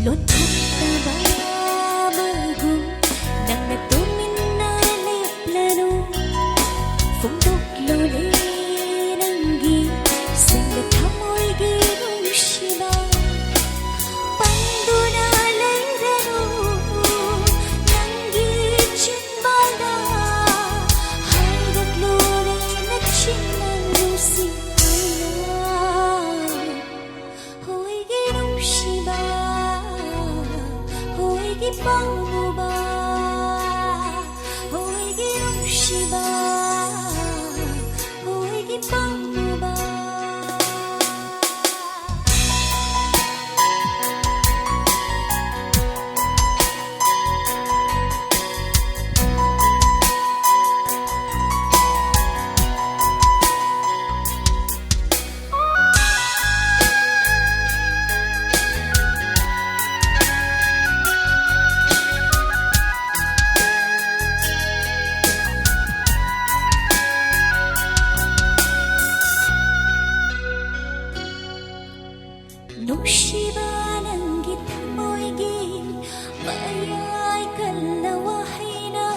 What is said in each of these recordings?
Bagong nang natuminaliplano Fundok lolinanggi Sanggat hamoy girong siba Pandunalay rano Nanggi chinbala Haydat lolin at chinalusi Hoy girong siba Ipang mo ba? Hoy girong siba Hoy ipang mo ba? Nung siba ng gitamoy gin Mayay kalawahay na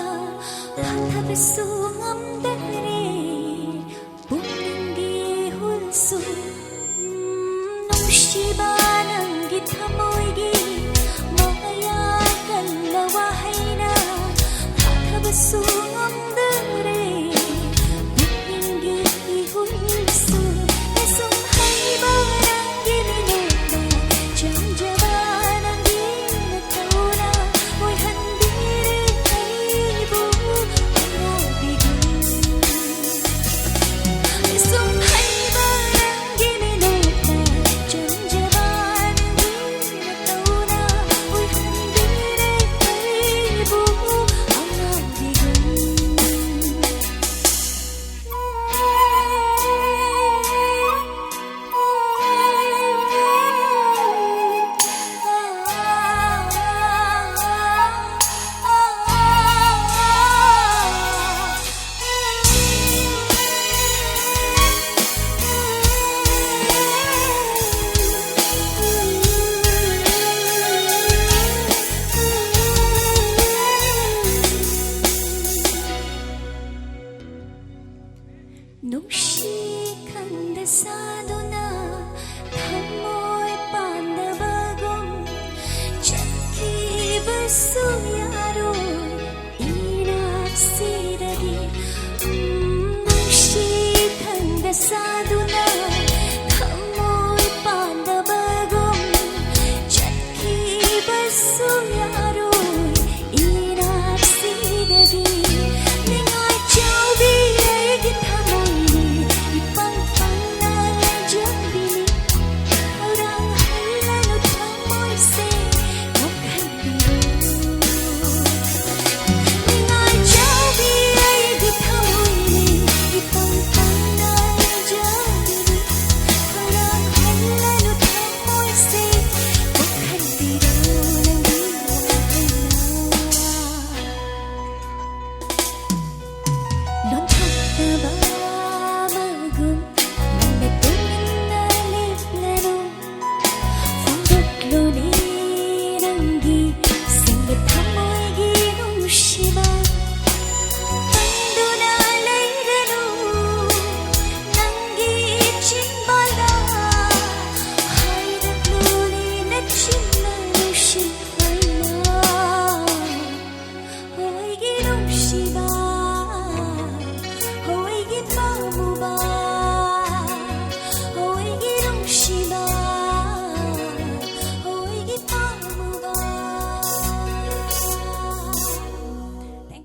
Patabasong ang dari Buminggi hulso Nung siba ng gitamoy gin Mayay kalawahay na Patabasong ang dari Buminggi hulso Esong hayba Nung sikan desado na Tamoy pandabagong Chaki basuyaroy Inat sidagi Nung sikan desado na